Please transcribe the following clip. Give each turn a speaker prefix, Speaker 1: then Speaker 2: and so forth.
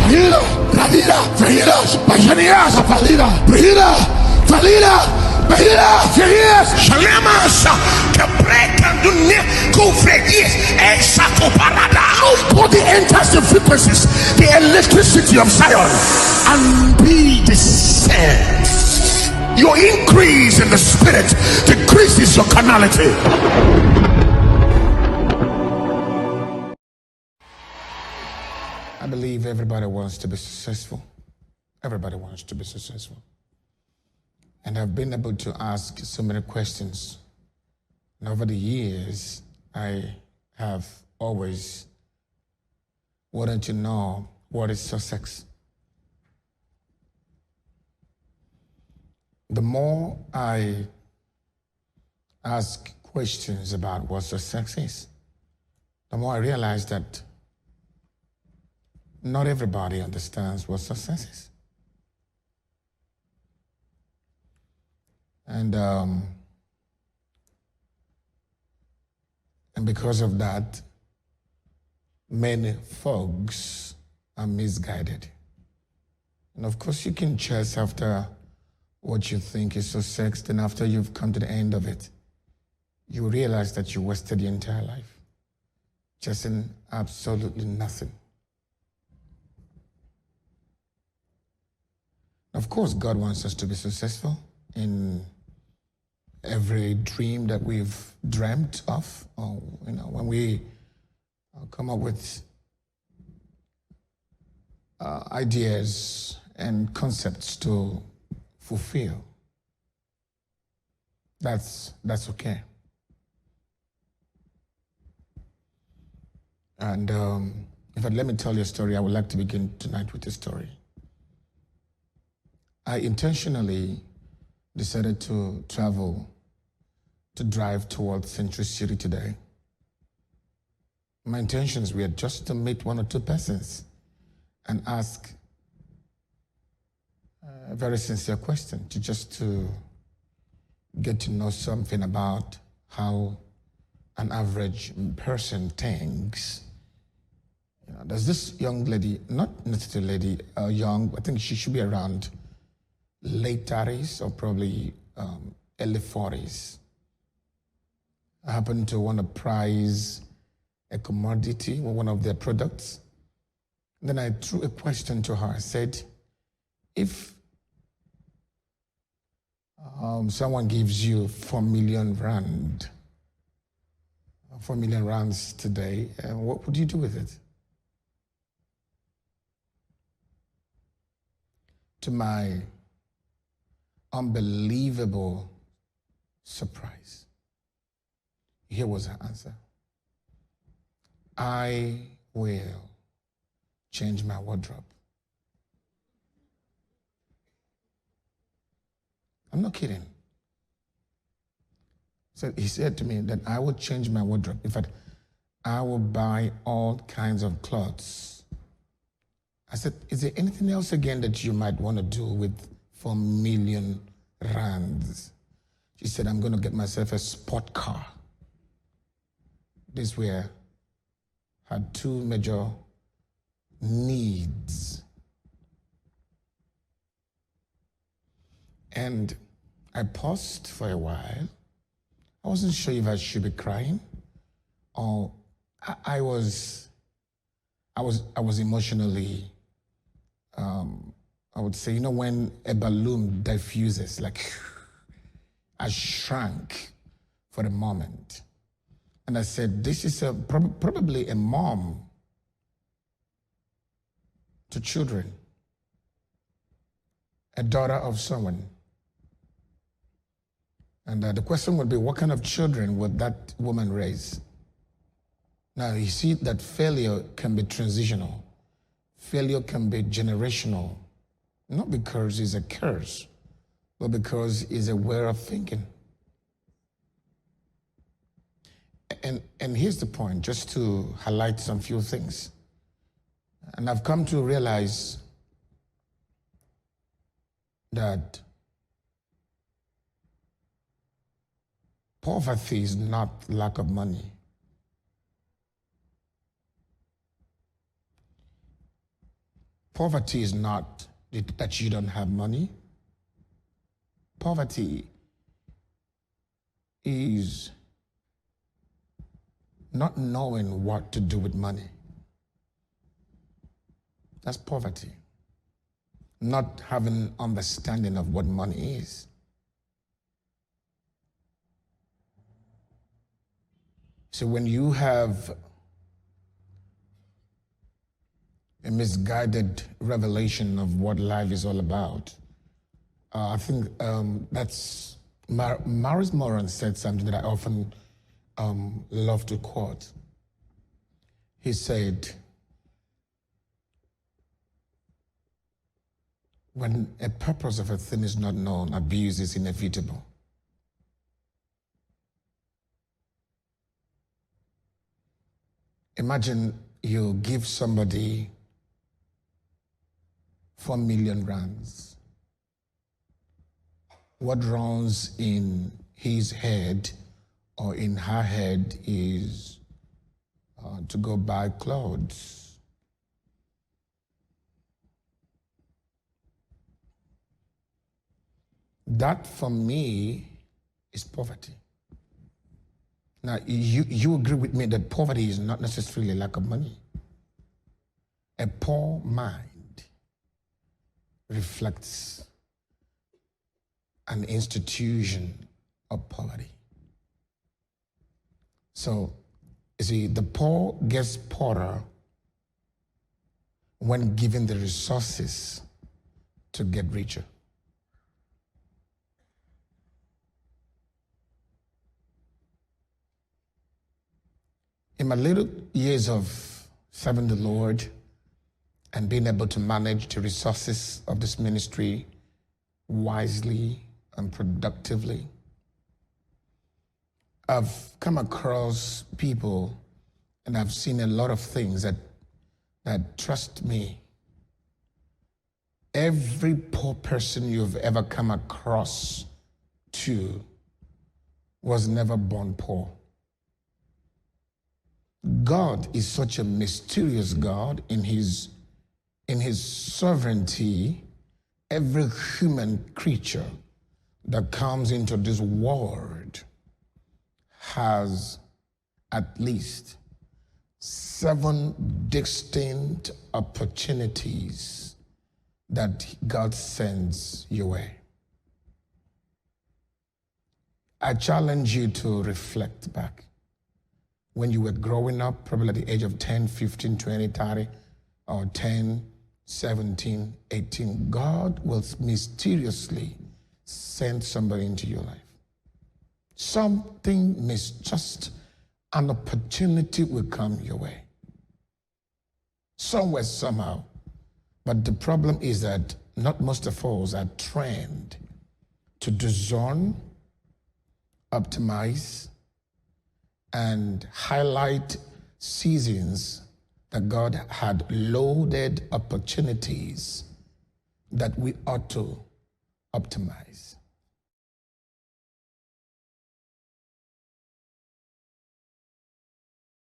Speaker 1: Valida, Valida, Valida, Valida, Valida, Valida, Valida, Valida, Ferias, Shalamas, Caprecandune, Cofredis, and Sacoparada. Nobody enters the frequencies, the electricity of Zion, and be discerned. Your increase in the spirit decreases your carnality. I believe everybody wants to be successful. Everybody wants to be successful. And I've been able to ask so many questions. And over the years, I have always wanted to know what is success. The more I ask questions about what success is, the more I realize that not everybody understands what success is. And because of that, many folks are misguided. And of course, you can chase after what you think is success, then after you've come to the end of it, you realize that you wasted your entire life chasing absolutely nothing. Of course, God wants us to be successful in every dream that we've dreamt of, or when we come up with ideas and concepts to fulfill. That's okay. And in fact, let me tell you a story. I would like to begin tonight with a story. I intentionally decided to drive towards Century City today. My intentions were just to meet one or two persons and ask a very sincere question, to get to know something about how an average person thinks. There's this young lady, not necessarily lady, young, I think she should be around late 30s or probably early 40s. I happen to want to prize a commodity or one of their products. Then I threw a question to her. I said, if someone gives you 4 million rand, 4 million rands today, what would you do with it? To my unbelievable surprise, here was her answer. I will change my wardrobe. I'm not kidding. So he said to me that I will change my wardrobe. In fact, I will buy all kinds of clothes. I said, is there anything else again that you might want to do with 4 million rands? She said, I'm going to get myself a sport car. These were her two major needs. And I paused for a while. I wasn't sure if I should be crying or I was emotionally, I would say, when a balloon diffuses, like I shrank for a moment. And I said, this is probably a mom to children, a daughter of someone. And the question would be, what kind of children would that woman raise? Now, you see that failure can be transitional. Failure can be generational, not because it's a curse, but because it's a way of thinking. And here's the point, just to highlight some few things. And I've come to realize that poverty is not lack of money. Poverty is not that you don't have money. Poverty is not knowing what to do with money. That's poverty. Not having understanding of what money is. So when you have a misguided revelation of what life is all about, I think that's Maurice Moran said something that I often love to quote. He said, when a purpose of a thing is not known, abuse is inevitable. Imagine you give somebody 4 million rands. What runs in his head or in her head is to go buy clothes. That, for me, is poverty. Now, you agree with me that poverty is not necessarily lack of money. A poor mind reflects an institution of poverty. So, you see, the poor gets poorer when given the resources to get richer. In my little years of serving the Lord and being able to manage the resources of this ministry wisely and productively, I've come across people and I've seen a lot of things that trust me, every poor person you've ever come across to was never born poor. God is such a mysterious God in his sovereignty. Every human creature that comes into this world has at least 7 distinct opportunities that God sends your way. I challenge you to reflect back. When you were growing up, probably at the age of 10, 15, 20, 30, or 10, 17, 18, God will mysteriously send somebody into your life. Something just an opportunity will come your way. Somewhere, somehow. But the problem is that not most of us are trained to discern, optimize, and highlight seasons that God had loaded opportunities that we ought to optimize.